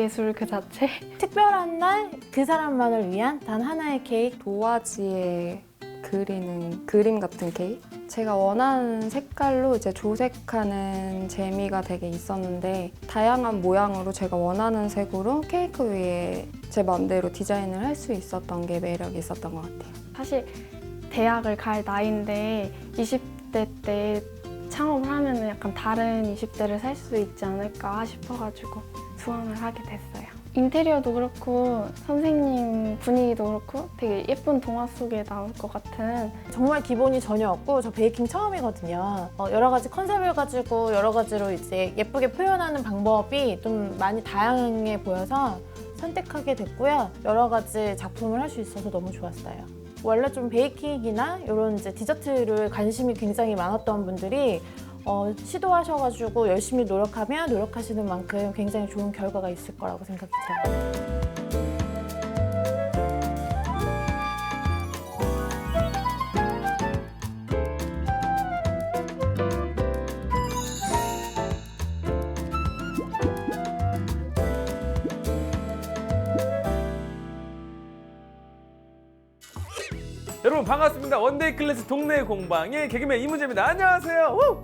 예술 그 자체. 특별한 날 그 사람만을 위한 단 하나의 케이크. 도화지에 그리는 그림 같은 케이크? 제가 원하는 색깔로 이제 조색하는 재미가 되게 있었는데 다양한 모양으로 제가 원하는 색으로 케이크 위에 제 마음대로 디자인을 할 수 있었던 게 매력이 있었던 것 같아요. 사실 대학을 갈 나이인데 20대 때 창업을 하면 약간 다른 20대를 살 수 있지 않을까 싶어가지고 수강을 하게 됐어요. 인테리어도 그렇고 선생님 분위기도 그렇고 되게 예쁜 동화 속에 나올 것 같은. 정말 기본이 전혀 없고 저 베이킹 처음이거든요. 여러 가지 컨셉을 가지고 여러 가지로 이제 예쁘게 표현하는 방법이 좀 많이 다양해 보여서 선택하게 됐고요. 여러 가지 작품을 할 수 있어서 너무 좋았어요. 원래 좀 베이킹이나 이런 이제 디저트를 관심이 굉장히 많았던 분들이 시도하셔가지고 열심히 노력하면 노력하시는 만큼 굉장히 좋은 결과가 있을 거라고 생각이 들어요. 여러분 반갑습니다. 원데이 클래스 동네 공방의 개그맨 이문재입니다. 안녕하세요. 우!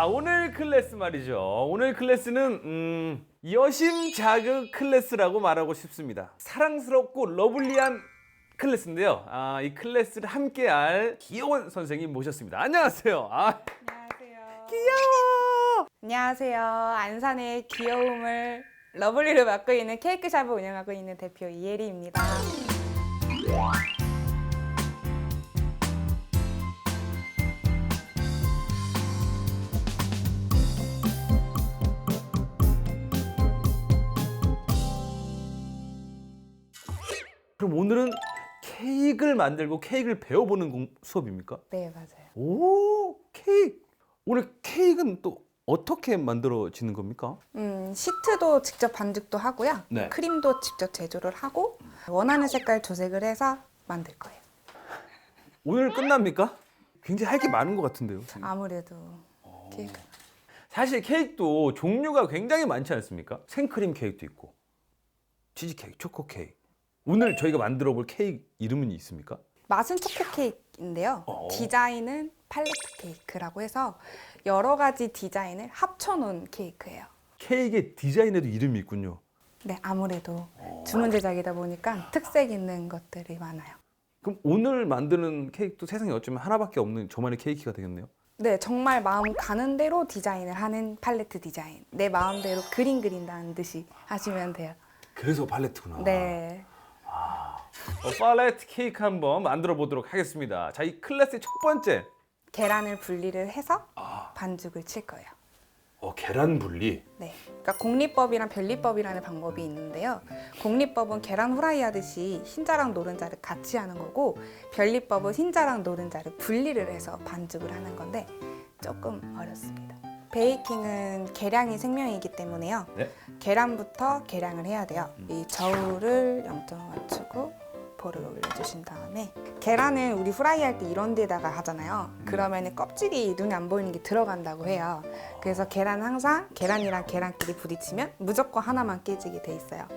오늘 클래스 말이죠. 오늘 클래스는 여심 자극 클래스라고 말하고 싶습니다. 사랑스럽고 러블리한 클래스인데요. 이 클래스를 함께할 귀여운 선생님 모셨습니다. 안녕하세요. 안녕하세요. 귀여워. 안녕하세요. 안산의 귀여움을 러블리로 맡고 있는 케이크샵을 운영하고 있는 대표 이혜리입니다. 그럼 오늘은 케이크를 만들고 케이크를 배워보는 수업입니까? 네, 맞아요. 오, 케이크. 오늘 케이크는 또 어떻게 만들어지는 겁니까? 시트도 직접 반죽도 하고요. 네. 크림도 직접 제조를 하고 원하는 색깔 조색을 해서 만들 거예요. 오늘 끝납니까? 굉장히 할 게 많은 것 같은데요. 아무래도 케이크. 사실 케이크도 종류가 굉장히 많지 않습니까? 생크림 케이크도 있고 치즈 케이크, 초코 케이크. 오늘 저희가 만들어 볼 케이크 이름은 있습니까? 맛은 초코 케이크인데요. 디자인은 팔레트 케이크라고 해서 여러 가지 디자인을 합쳐놓은 케이크예요. 케이크의 디자인에도 이름이 있군요. 네, 아무래도 주문 제작이다 보니까 특색 있는 것들이 많아요. 그럼 오늘 만드는 케이크도 세상에 어쩌면 하나밖에 없는 저만의 케이크가 되겠네요. 네, 정말 마음 가는 대로 디자인을 하는 팔레트 디자인. 내 마음대로 그림 그린다는 듯이 하시면 돼요. 그래서 팔레트구나. 네. 팔레트 케이크 한번 만들어 보도록 하겠습니다. 자, 이 클래스의 첫 번째. 계란을 분리를 해서 반죽을 칠 거예요. 계란 분리. 네. 그러니까 공리법이랑 변리법이라는 방법이 있는데요. 공리법은 계란 후라이 하듯이 흰자랑 노른자를 같이 하는 거고, 변리법은 흰자랑 노른자를 분리를 해서 반죽을 하는 건데 조금 어렵습니다. 베이킹은 계량이 생명이기 때문에요. 네. 계란부터 계량을 해야 돼요. 이 저울을 0.5 맞추고 볼을 올려주신 다음에, 계란은 우리 후라이 할 때 이런 데다가 하잖아요. 그러면 껍질이 눈에 안 보이는 게 들어간다고 해요. 그래서 계란은 항상 계란이랑 계란끼리 부딪히면 무조건 하나만 깨지게 돼 있어요.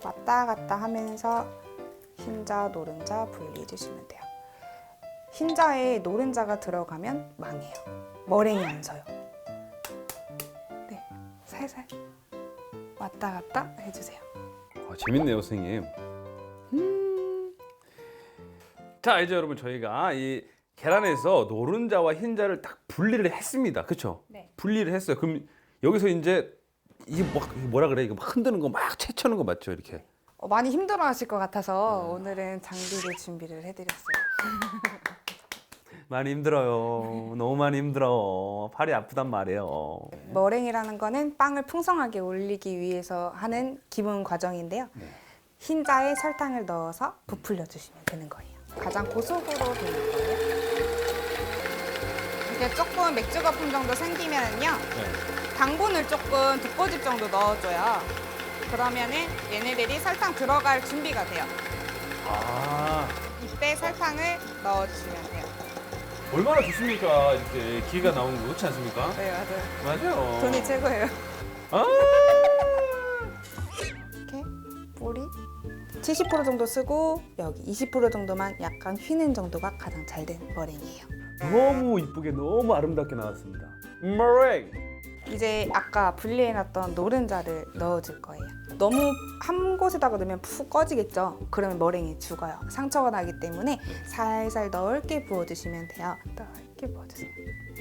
왔다 갔다 하면서 흰자, 노른자 분리해 주시면 돼요. 흰자에 노른자가 들어가면 망해요. 머랭이 안 서요. 네, 살살 왔다 갔다 해주세요. 재밌네요, 선생님. 자, 이제 여러분 저희가 이 계란에서 노른자와 흰자를 딱 분리를 했습니다. 그렇죠? 네. 분리를 했어요. 그럼 여기서 이제 이게 뭐라 그래? 이거 막 흔드는 거 막 채쳐는 거 맞죠? 이렇게. 많이 힘들어하실 것 같아서 오늘은 장비를 준비를 해드렸어요. 많이 힘들어요. 너무 많이 힘들어. 팔이 아프단 말이에요. 머랭이라는 거는 빵을 풍성하게 올리기 위해서 하는 기본 과정인데요. 흰자에 설탕을 넣어서 부풀려 주시면 되는 거예요. 가장 고속으로 되는 거예요. 이게 조금 맥주 거품 정도 생기면은요, 당분을 조금 두 꼬집 정도 넣어줘요. 그러면은 얘네들이 설탕 들어갈 준비가 돼요. 이때 설탕을 넣어주시면 돼요. 얼마나 좋습니까? 이렇게 기회가 나오는 거 그렇지 않습니까? 네, 맞아요. 맞아요. 돈이 최고예요. 70% 정도 쓰고 여기 20% 정도만 약간 휘는 정도가 가장 잘 된 머랭이에요. 너무 이쁘게 너무 아름답게 나왔습니다. 머랭. 이제 아까 분리해놨던 노른자를 넣어줄 거예요. 너무 한 곳에다가 넣으면 푹 꺼지겠죠? 그러면 머랭이 죽어요. 상처가 나기 때문에 살살 넓게 부어주시면 돼요. 넓게 부어주세요.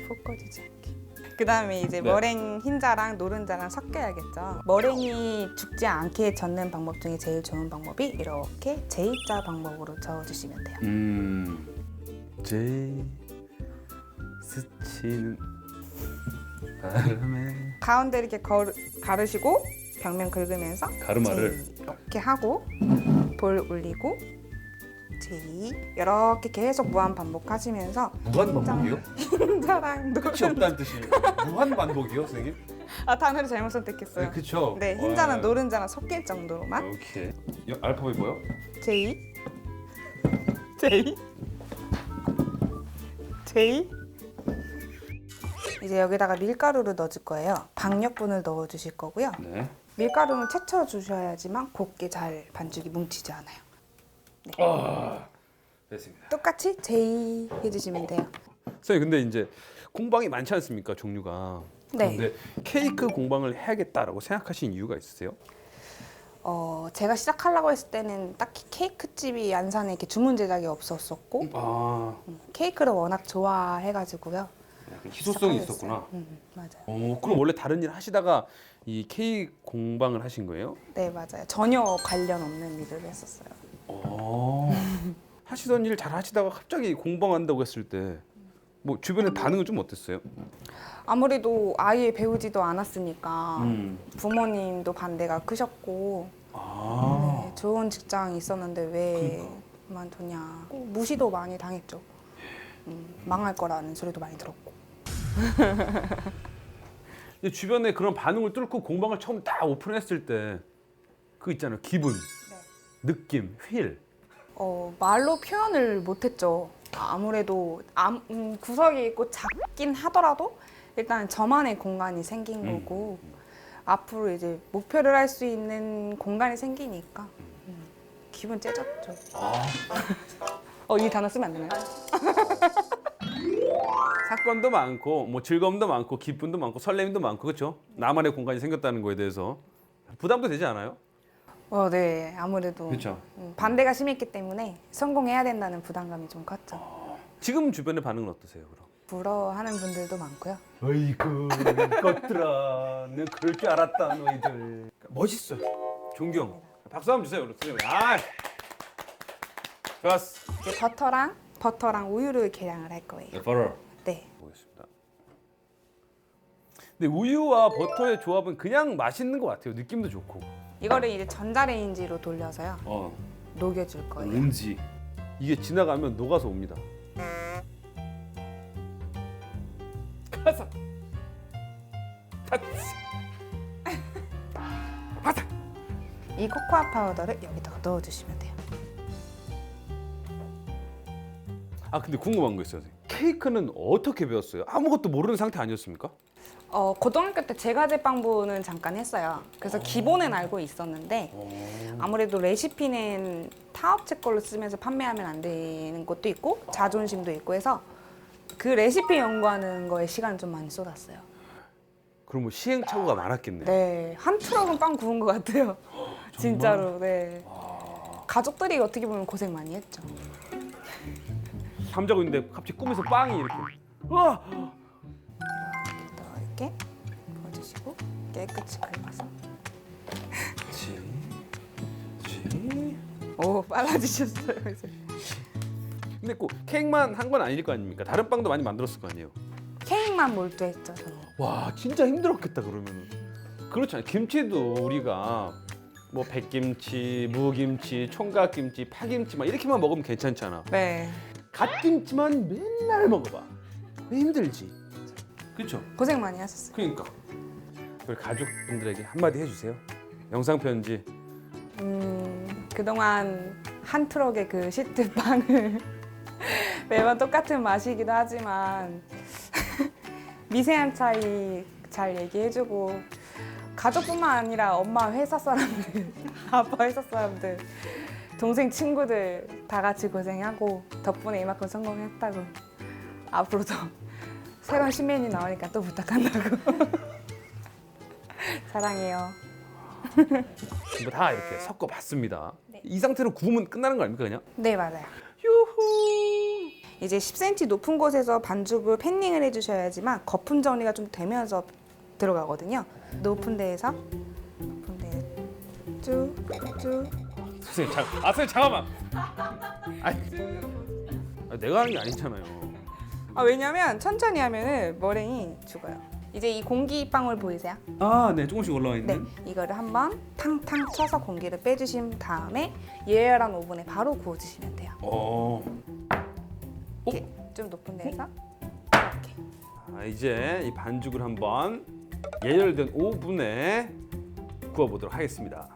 푹 꺼지지 않게. 그 다음에 이제 네. 머랭 흰자랑 노른자랑 섞여야겠죠. 머랭이 죽지 않게 젓는 방법 중에 제일 좋은 방법이 이렇게 J자 방법으로 저어주시면 돼요. J 스치는 바람에 가운데 이렇게 가르시고 벽면 긁으면서 가르마를 J 이렇게 하고 볼 올리고 J 이렇게 계속 무한 반복하시면서 무한 반복이요? 흰자랑 끝이 노른자 없다는 뜻이에요. 무한 반복이요, 선생님? 단어를 잘못 선택했어요. 그렇죠. 네, 흰자랑 노른자랑 섞일 정도로만 오케이. 알파벳 뭐요? J J J 이제 여기다가 밀가루를 넣어줄 거예요. 박력분을 넣어주실 거고요. 네. 밀가루는 채쳐 주셔야지만 곱게 잘 반죽이 뭉치지 않아요. 됐습니다. 똑같이 J 해주시면 돼요. 선생님 근데 이제 공방이 많지 않습니까, 종류가? 네. 근데 케이크 공방을 해야겠다라고 생각하신 이유가 있으세요? 제가 시작하려고 했을 때는 딱히 케이크 집이 안산에 이렇게 주문 제작이 없었었고 케이크를 워낙 좋아해가지고요. 약간 희소성이 시작하게 있었구나. 됐어요. 맞아요. 그럼 원래 다른 일 하시다가 이 케이크 공방을 하신 거예요? 네, 맞아요. 전혀 관련 없는 일을 했었어요. 하시던 일 잘 하시다가 갑자기 공방한다고 했을 때 뭐 주변의 반응은 좀 어땠어요? 아무래도 아예 배우지도 않았으니까 음. 부모님도 반대가 크셨고 네, 좋은 직장이 있었는데 왜 그만두냐 무시도 많이 당했죠. 망할 거라는 소리도 많이 들었고. 이제 주변에 그런 반응을 뚫고 공방을 처음 딱 오픈했을 때 그 있잖아요, 기분, 느낌, 휠. 말로 표현을 못했죠. 아무래도 구석이 있고 작긴 하더라도 일단 저만의 공간이 생긴 거고 앞으로 이제 목표를 할 수 있는 공간이 생기니까 기분 째졌죠. 이 단어 쓰면 안 되나요? 사건도 많고 뭐 즐거움도 많고 기쁨도 많고 설렘도 많고 그렇죠? 나만의 공간이 생겼다는 거에 대해서 부담도 되지 않아요? 네. 아무래도 그렇죠. 반대가 심했기 때문에 성공해야 된다는 부담감이 좀 컸죠. 지금 주변의 반응은 어떠세요, 그럼? 부러워하는 분들도 많고요. 어이구 것들아, 내가 그럴 줄 알았다 너희들. 멋있어요. 존경. 박수 한번 주세요, 선생님. 좋았어. 이제 버터랑 우유를 계량을 할 거예요. 버터. 네. 보겠습니다. 근데 우유와 버터의 조합은 그냥 맛있는 것 같아요. 느낌도 좋고. 이거를 이제 전자레인지로 돌려서요. 녹여줄 거예요. 렌지. 이게 지나가면 녹아서 옵니다. 가사. 바삭. 이 코코아 파우더를 여기다가 넣어주시면 돼요. 근데 궁금한 거 있어요. 선생님. 케이크는 어떻게 배웠어요? 아무것도 모르는 상태 아니었습니까? 고등학교 때 제과제빵부는 잠깐 했어요. 그래서 기본은 알고 있었는데 아무래도 레시피는 타업체 걸로 쓰면서 판매하면 안 되는 것도 있고 자존심도 있고 해서 그 레시피 연구하는 거에 시간 좀 많이 쏟았어요. 그럼 뭐 시행착오가 많았겠네요. 네, 한 트럭은 빵 구운 것 같아요. 진짜로. 네. 가족들이 어떻게 보면 고생 많이 했죠. 잠자고 있는데 갑자기 꿈에서 빵이 이렇게. 와! 이렇게 부어주시고 깨끗이 긁어서. 오, 빨라지셨어요 이제. 근데 꼭 케이크만 한 건 아닐 거 아닙니까? 다른 빵도 많이 만들었을 거 아니에요? 케이크만 몰두했죠 저는. 와, 진짜 힘들었겠다 그러면은. 그렇잖아요. 김치도 우리가 뭐 백김치, 무김치, 총각김치, 파김치 막 이렇게만 먹으면 괜찮잖아. 네. 갓김치만 맨날 먹어봐. 왜 힘들지? 그렇죠? 고생 많이 하셨어요. 그러니까. 우리 가족분들에게 한마디 해주세요. 영상 편지. 그동안 한 트럭의 그 시트 빵을 매번 똑같은 맛이기도 하지만 미세한 차이 잘 얘기해주고 가족뿐만 아니라 엄마 회사 사람들, 아빠 회사 사람들 동생 친구들 다 같이 고생하고 덕분에 이만큼 성공했다고 앞으로도 새로운 신메뉴 나오니까 또 부탁한다고 사랑해요. 전부 다 이렇게 섞어봤습니다. 이 상태로 구우면 끝나는 거 아닙니까 그냥? 네 맞아요. 유후. 이제 10cm 높은 곳에서 반죽을 팬닝을 해주셔야지만 거품 정리가 좀 되면서 들어가거든요. 높은 데에서 쭉쭉. 선생님 선생님 잠깐만. 내가 하는 게 아니잖아요. 왜냐면 천천히 하면은 머랭이 죽어요. 이제 이 공기방울 보이세요? 아, 네, 조금씩 올라와 네, 있는. 이거를 한번 탕탕 쳐서 공기를 빼주신 다음에 예열한 오븐에 바로 구워주시면 돼요. 이렇게 좀 높은 데서 이렇게. 이제 이 반죽을 한번 예열된 오븐에 구워보도록 하겠습니다.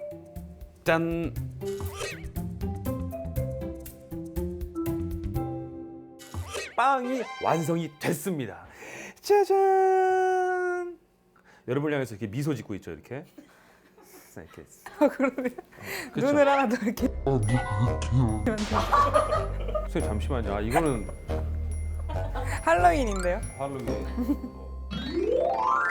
짠. 빵이 완성이 됐습니다. 짜잔. 여러분을 향해서 이렇게 미소 짓고 있죠, 이렇게. 이렇게. 그러네요. 그쵸? 눈을 하나 더 이렇게. 선생님 잠시만요. 이거는 할로윈인데요.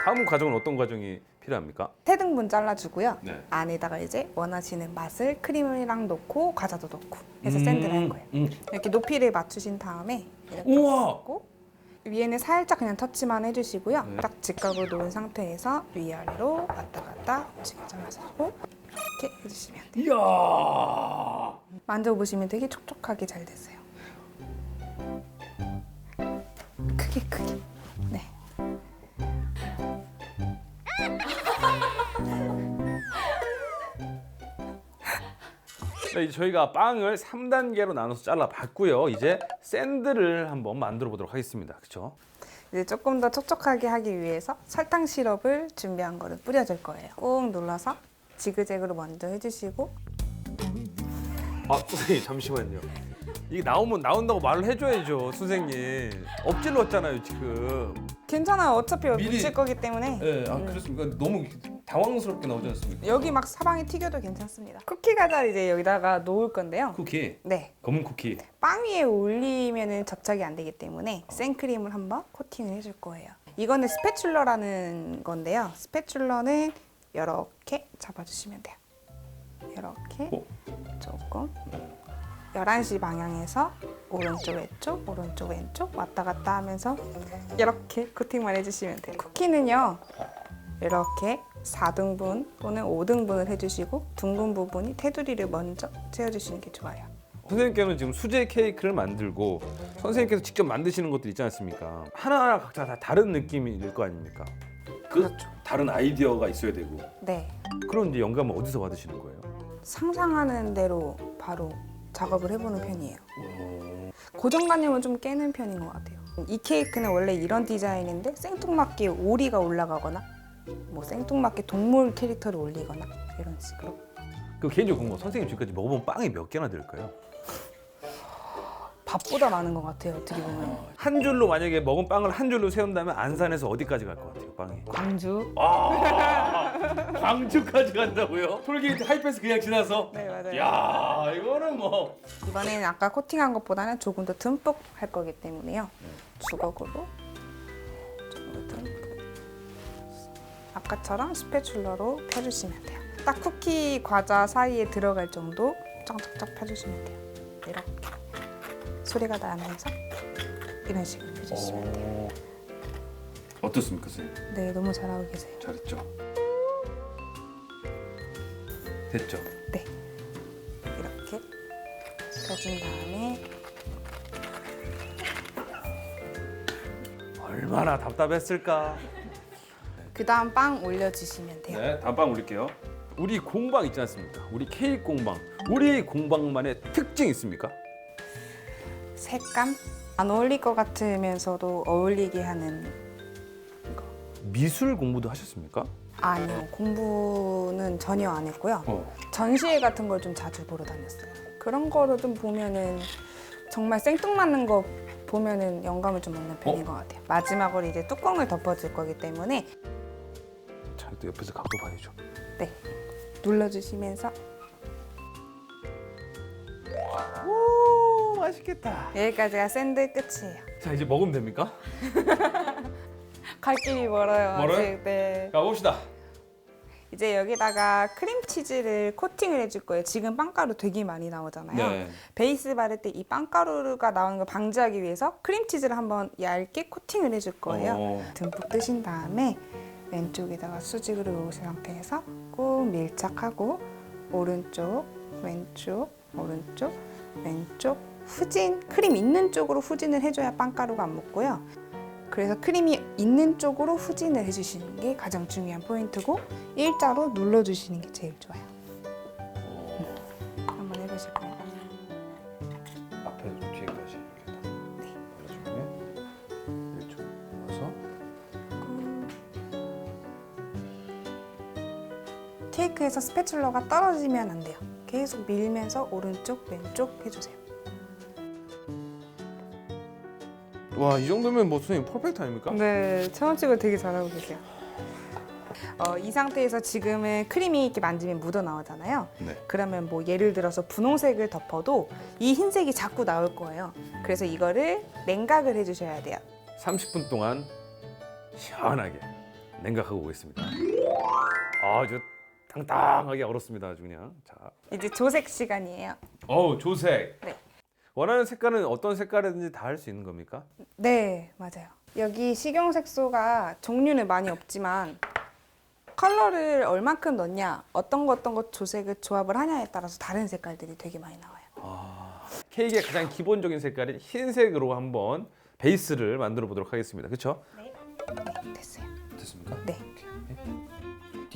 다음 과정은 어떤 과정이 필요합니까? 세 등분 잘라주고요. 네. 안에다가 이제 원하시는 맛을 크림이랑 넣고 과자도 넣고 해서 샌드를 할 거예요. 이렇게 높이를 맞추신 다음에 이렇게 우와. 넣고 위에는 살짝 그냥 터치만 해주시고요. 네. 딱 직각으로 놓은 상태에서 위아래로 왔다 갔다 지금 잘라서 하고 이렇게 해주시면 돼요. 이야. 만져보시면 되게 촉촉하게 잘 됐어요. 크게. 네. 네, 이제 저희가 빵을 3단계로 나눠서 잘라봤고요. 이제 샌드를 한번 만들어 보도록 하겠습니다. 그렇죠? 이제 조금 더 촉촉하게 하기 위해서 설탕 시럽을 준비한 거를 뿌려줄 거예요. 꾹 눌러서 지그재그로 먼저 해주시고 선생님 잠시만요. 이게 나온다고 말을 해줘야죠, 선생님. 엎질렀잖아요, 지금. 괜찮아요. 어차피 미리- 묻힐 거기 때문에 네, 그렇습니까? 너무 당황스럽게 나오지 않습니까? 여기 막 사방에 튀겨도 괜찮습니다. 쿠키 과자를 이제 여기다가 놓을 건데요. 쿠키, 네, 검은 쿠키. 빵 위에 올리면은 접착이 안 되기 때문에 생크림을 한번 코팅을 해줄 거예요. 이거는 스패츌러라는 건데요. 스패츌러는 이렇게 잡아주시면 돼요. 이렇게 조금 11시 방향에서 오른쪽 왼쪽 오른쪽 왼쪽 왔다 갔다 하면서 이렇게 코팅만 해주시면 돼요. 쿠키는요 이렇게 4등분 또는 5등분을 해주시고 둥근 부분이 테두리를 먼저 채워주시는 게 좋아요. 선생님께는 지금 수제 케이크를 만들고 선생님께서 직접 만드시는 것들 있지 않습니까? 하나하나 각자 다 다른 느낌일 거 아닙니까? 그렇죠. 다른 아이디어가 있어야 되고. 네, 그런 이제 영감을 어디서 받으시는 거예요? 상상하는 대로 바로 작업을 해보는 편이에요. 고정관념은 좀 깨는 편인 것 같아요. 이 케이크는 원래 이런 디자인인데 생뚱맞게 오리가 올라가거나 뭐 생뚱맞게 동물 캐릭터를 올리거나 이런 식으로. 그 개인적으로 궁금해요. 선생님 지금까지 먹어본 빵이 몇 개나 될까요? 밥보다 많은 것 같아요. 어떻게 보면. 한 줄로 만약에 먹은 빵을 한 줄로 세운다면 안산에서 어디까지 갈 것 같아요, 빵이? 광주. 광주까지 간다고요? 톨게이트 하이패스 그냥 지나서? 네 맞아요. 야, 이거는 뭐. 이번에는 아까 코팅한 것보다는 조금 더 듬뿍 할 거기 때문에요. 주걱으로 조금 더 듬뿍. 아까처럼 스패츌러로 펴주시면 돼요. 딱 쿠키 과자 사이에 들어갈 정도 쫙쫙쫙 펴주시면 돼요. 이렇게 소리가 나면서 이런 식으로 해주시면 돼요. 어떻습니까, 선생님? 네, 너무 잘하고 계세요. 잘했죠? 됐죠? 네, 이렇게 펴준 다음에 얼마나 답답했을까? 그 다음 빵 올려주시면 돼요. 네, 다음 빵 올릴게요. 우리 공방 있지 않습니까? 우리 케이크 공방. 우리 공방만의 특징 있습니까? 색감 안 어울릴 것 같으면서도 어울리게 하는. 미술 공부도 하셨습니까? 아니요, 공부는 전혀 안 했고요. 전시회 같은 걸 좀 자주 보러 다녔어요. 그런 거를 좀 보면은 정말 생뚱맞는 거 보면은 영감을 좀 얻는 편인 것 같아요. 마지막으로 이제 뚜껑을 덮어줄 거기 때문에 자, 또 옆에서 각도 봐야죠. 네, 눌러주시면서 맛있겠다. 여기까지가 샌드 끝이에요. 자, 이제 먹으면 됩니까? 갈 길이 멀어요. 멀어요? 아직. 네. 가봅시다. 이제 여기다가 크림치즈를 코팅을 해줄 거예요. 지금 빵가루 되게 많이 나오잖아요. 네. 베이스 바를 때 이 빵가루가 나오는 걸 방지하기 위해서 크림치즈를 한번 얇게 코팅을 해줄 거예요. 듬뿍 뜨신 다음에 왼쪽에다가 수직으로 놓으신 상태에서 꾹 밀착하고 오른쪽, 왼쪽, 오른쪽, 왼쪽 후진, 크림 있는 쪽으로 후진을 해줘야 빵가루가 안 묻고요. 그래서 크림이 있는 쪽으로 후진을 해주시는 게 가장 중요한 포인트고 일자로 눌러주시는 게 제일 좋아요. 한번 해보실 거예요. 앞에서 뒤에까지 이렇게 다 올려주고요. 이쪽 눌러서 케이크에서 스패츌러가 떨어지면 안 돼요. 계속 밀면서 오른쪽, 왼쪽 해주세요. 와, 이 정도면 뭐 선생님 퍼펙트 아닙니까? 네, 체온치고 되게 잘하고 계세요. 이 상태에서 지금은 크림이 이렇게 만지면 묻어 나오잖아요. 네. 그러면 뭐 예를 들어서 분홍색을 덮어도 이 흰색이 자꾸 나올 거예요. 그래서 이거를 냉각을 해주셔야 돼요. 30분 동안 시원하게 냉각하고 오겠습니다. 아주 땅땅하게 얼었습니다. 아주 그냥. 자, 이제 조색 시간이에요. 조색. 네. 원하는 색깔은 어떤 색깔이든지 다 할 수 있는 겁니까? 네, 맞아요. 여기 식용색소가 종류는 많이 없지만 컬러를 얼만큼 넣냐, 어떤 거 조색을 조합을 하냐에 따라서 다른 색깔들이 되게 많이 나와요. 케이크의 가장 기본적인 색깔인 흰색으로 한번 베이스를 만들어 보도록 하겠습니다. 그렇죠? 네, 됐어요. 됐습니까? 네.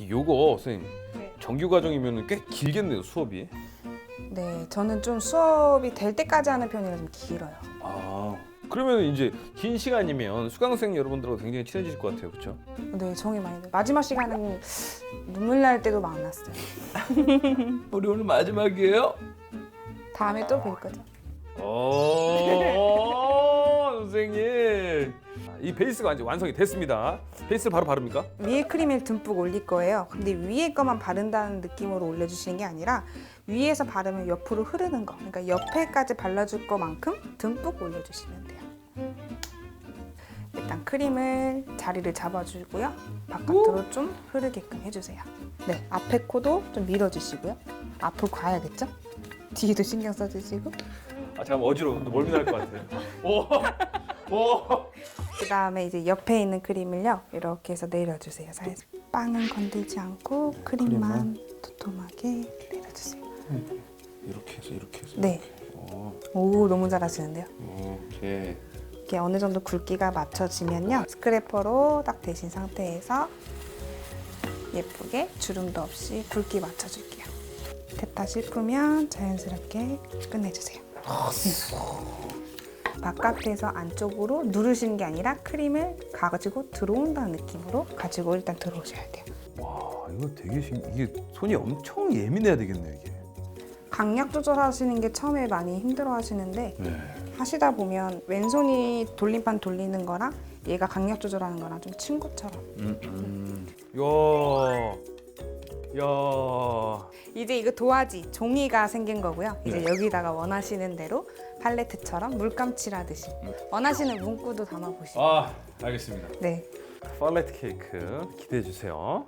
요거 선생님 네. 정규 과정이면 꽤 길겠네요, 수업이. 네, 저는 좀 수업이 될 때까지 하는 편이라 좀 길어요. 그러면 이제 긴 시간이면 수강생 여러분들하고 굉장히 친해지실 것 같아요. 그렇죠? 네, 정이 많이 들어요. 마지막 시간은 눈물 날 때도 많았어요. 우리 오늘 마지막이에요? 다음에 또 뵐 거죠. 선생님. 이 베이스가 이제 완성이 됐습니다. 베이스 바로 바릅니까? 위에 크림을 듬뿍 올릴 거예요. 근데 위에 거만 바른다는 느낌으로 올려주시는 게 아니라 위에서 바르면 옆으로 흐르는 거. 그러니까 옆에까지 발라줄 거만큼 듬뿍 올려주시면 돼요. 일단 크림을 자리를 잡아주고요. 바깥으로 좀 흐르게끔 해주세요. 네, 앞에 코도 좀 밀어주시고요. 앞으로 가야겠죠? 뒤에도 신경 써주시고. 잠깐 어지러워. 멀미 날 것 같아요. 오. 그 다음에 이제 옆에 있는 크림을요. 이렇게 해서 내려주세요. 살살. 빵은 건들지 않고 크림만 도톰하게 내려주세요. 이렇게 해서. 네. 오, 너무 잘하시는데요. 오케이. 이렇게 어느 정도 굵기가 맞춰지면요. 스크래퍼로 딱 대신 상태에서 예쁘게 주름도 없이 굵기 맞춰줄게요. 됐다 싶으면 자연스럽게 끝내주세요. 바깥에서 안쪽으로 누르시는 게 아니라 크림을 가지고 들어온다는 느낌으로 가지고 일단 들어오셔야 돼요. 와, 이거 되게 이게 손이 엄청 예민해야 되겠네요, 이게. 강약 조절하시는 게 처음에 많이 힘들어 하시는데 하시다 보면 왼손이 돌림판 돌리는 거랑 얘가 강약 조절하는 거랑 좀 친구처럼. 야. 이제 이거 도화지 종이가 생긴 거고요. 이제 여기다가 원하시는 대로 팔레트처럼 물감 칠하듯이 원하시는 문구도 담아보시고. 알겠습니다. 네. 팔레트 케이크 기대해 주세요.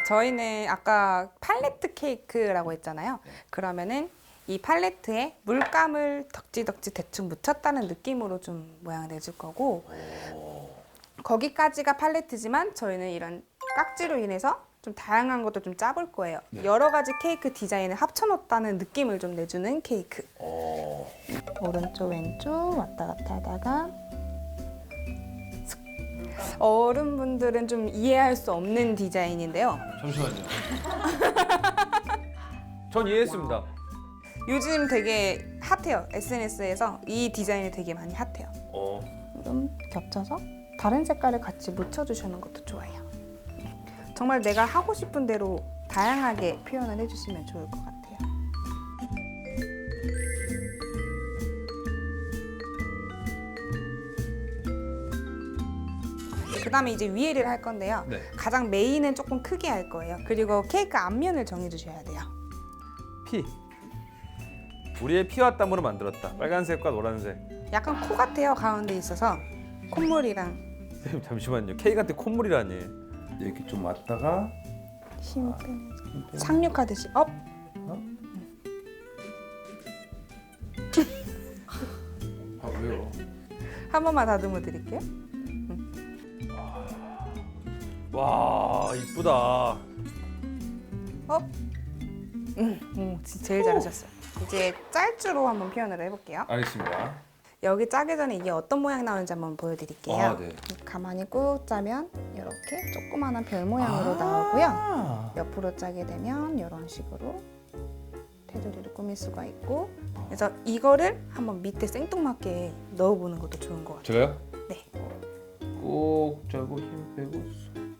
저희는 아까 팔레트 케이크라고 했잖아요. 그러면은 이 팔레트에 물감을 덕지덕지 대충 묻혔다는 느낌으로 좀 모양을 내줄 거고 거기까지가 팔레트지만 저희는 이런 깍지로 인해서 좀 다양한 것도 좀 짜볼 거예요. 여러 가지 케이크 디자인을 합쳐놓았다는 느낌을 좀 내주는 케이크. 오른쪽 왼쪽 왔다 갔다 하다가 어른분들은 좀 이해할 수 없는 디자인인데요. 잠시만요. 전 이해했습니다. 요즘 되게 핫해요. SNS에서 이 디자인이 되게 많이 핫해요. 좀 겹쳐서 다른 색깔을 같이 묻혀주시는 것도 좋아요. 정말 내가 하고 싶은 대로 다양하게 표현을 해주시면 좋을 것 같아요. 그 다음에 이제 위에를 할 건데요. 네. 가장 메인은 조금 크게 할 거예요. 그리고 케이크 앞면을 정해주셔야 돼요. P. 우리의 피와 땀으로 만들었다. 빨간색과 노란색. 약간 코 같아요. 가운데 있어서 콧물이랑 선생님 잠시만요. 케이크한테 콧물이라니. 이렇게 좀 왔다가 힘 빼면서 상륙하듯이 업. 아 왜요? 한 번만 다듬어 드릴게요. 와 이쁘다. 업. 진짜 제일 잘하셨어요. 이제 짤주로 한번 표현을 해볼게요. 알겠습니다. 여기 짜기 전에 이게 어떤 모양 나오는지 한번 보여드릴게요. 아 네. 가만히 꾹 짜면 이렇게 조그마한 별 모양으로 나오고요. 옆으로 짜게 되면 이런 식으로 테두리를 꾸밀 수가 있고, 그래서 이거를 한번 밑에 생뚱맞게 넣어보는 것도 좋은 것 같아요. 제가요? 네. 꼭 짜고 힘 빼고.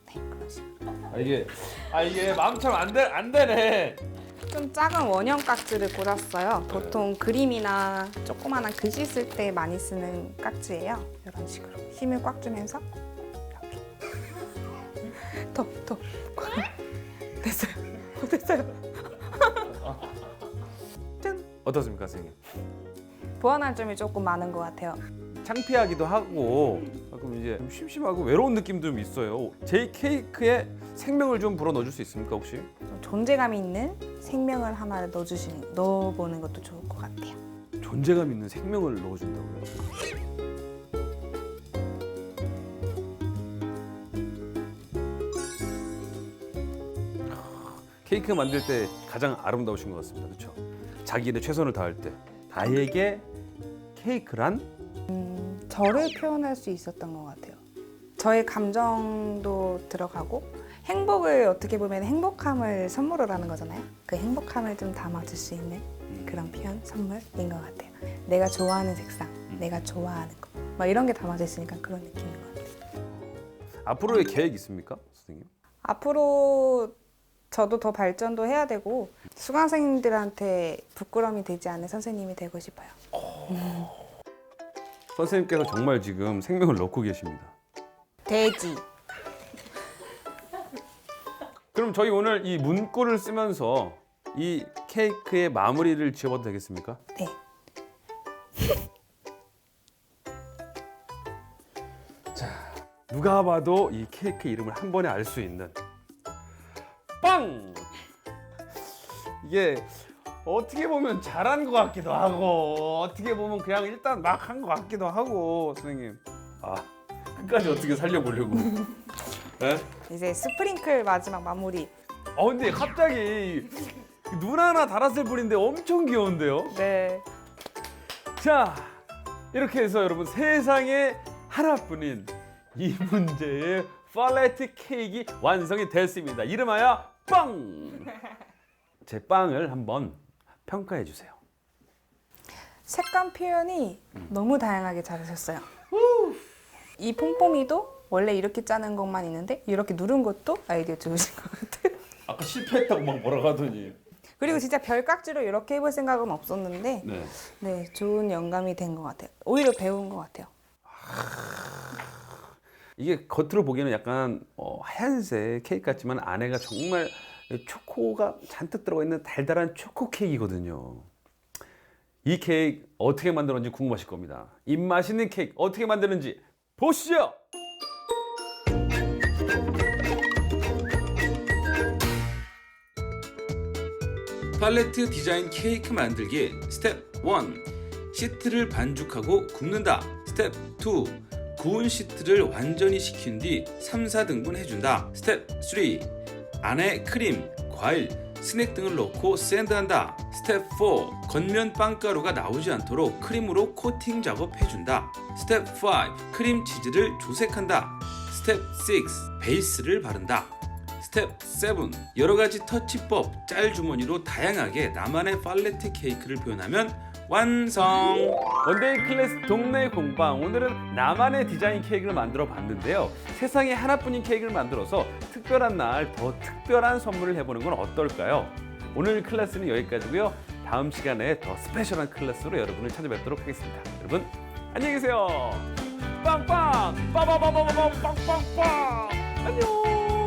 네, 그런 식으로. 이게 마음처럼 안 되네. 좀 작은 원형 깍지를 골랐어요. 보통 그림이나 조그마한 글씨 쓸 때 많이 쓰는 깍지예요. 이런 식으로 힘을 꽉 주면서 이렇게 더 됐어요. 됐어요. 짠. 어떻습니까, 선생님? 보완할 점이 조금 많은 것 같아요. 창피하기도 하고 가끔 이제 좀 심심하고 외로운 느낌도 좀 있어요. 제 케이크에 생명을 좀 불어 넣어줄 수 있습니까, 혹시? 좀 존재감 있는 생명을 하나 넣어보는 것도 좋을 것 같아요. 존재감 있는 생명을 넣어준다고요? 케이크 만들 때 가장 아름다우신 것 같습니다. 그렇죠? 자기 일에 최선을 다할 때 나에게 케이크란 저를 표현할 수 있었던 것 같아요. 저의 감정도 들어가고 행복을 어떻게 보면 행복함을 선물을 하는 거잖아요. 그 행복함을 좀 담아줄 수 있는 그런 표현, 선물인 것 같아요. 내가 좋아하는 색상, 내가 좋아하는 거, 막 이런 게 담아져 있으니까 그런 느낌인 것 같아요. 앞으로의 계획 있습니까, 선생님? 앞으로 저도 더 발전도 해야 되고 수강생들한테 부끄러움이 되지 않는 선생님이 되고 싶어요. 선생님께서 정말 지금 생명을 넣고 계십니다. 돼지. 그럼 저희 오늘 이 문구를 쓰면서 이 케이크의 마무리를 지어봐도 되겠습니까? 네. 누가 봐도 이 케이크 이름을 한 번에 알 수 있는 빵! 이게 어떻게 보면 잘한 것 같기도 하고 어떻게 보면 그냥 일단 막 한 것 같기도 하고 선생님 끝까지 어떻게 살려보려고 네? 이제 스프링클 마지막 마무리. 근데 갑자기 눈 하나 달았을 뿐인데 엄청 귀여운데요? 네. 자, 이렇게 해서 여러분 세상에 하나뿐인 이 문제의 팔레트 케이크 완성이 됐습니다. 이름하여 빵! 제 빵을 한번 평가해 주세요. 색감 표현이 너무 다양하게 잘하셨어요. 이 폼폼이도 원래 이렇게 짜는 것만 있는데 이렇게 누른 것도 아이디어 좋으신 것 같아요. 아까 실패했다고 막 뭐라고 하더니 그리고 진짜 별깍지로 이렇게 해볼 생각은 없었는데 네. 네, 좋은 영감이 된 것 같아요. 오히려 배운 것 같아요. 이게 겉으로 보기에는 약간 하얀색 케이크 같지만 안에가 정말 초코가 잔뜩 들어가 있는 달달한 초코 케이크거든요. 이 케이크 어떻게 만들었는지 궁금하실 겁니다. 입맛 있는 케이크 어떻게 만드는지 보시죠. 팔레트 디자인 케이크 만들기 스텝 1. 시트를 반죽하고 굽는다. 스텝 2. 구운 시트를 완전히 식힌 뒤 3, 4등분 해준다. 스텝 3. 안에 크림, 과일, 스낵 등을 넣고 샌드한다. 스텝 4. 겉면 빵가루가 나오지 않도록 크림으로 코팅 작업해준다. 스텝 5. 크림 치즈를 조색한다. 스텝 6. 베이스를 바른다. 스텝 7. 여러가지 터치법, 짤주머니로 다양하게 나만의 팔레트 케이크를 표현하면 완성! 원데이 클래스 동네 공방, 오늘은 나만의 디자인 케이크를 만들어 봤는데요. 세상에 하나뿐인 케이크를 만들어서 특별한 날 더 특별한 선물을 해보는 건 어떨까요? 오늘 클래스는 여기까지고요. 다음 시간에 더 스페셜한 클래스로 여러분을 찾아뵙도록 하겠습니다. 여러분 안녕히 계세요. 빵빵! 빠바바바바밤 빵빵빵! 안녕!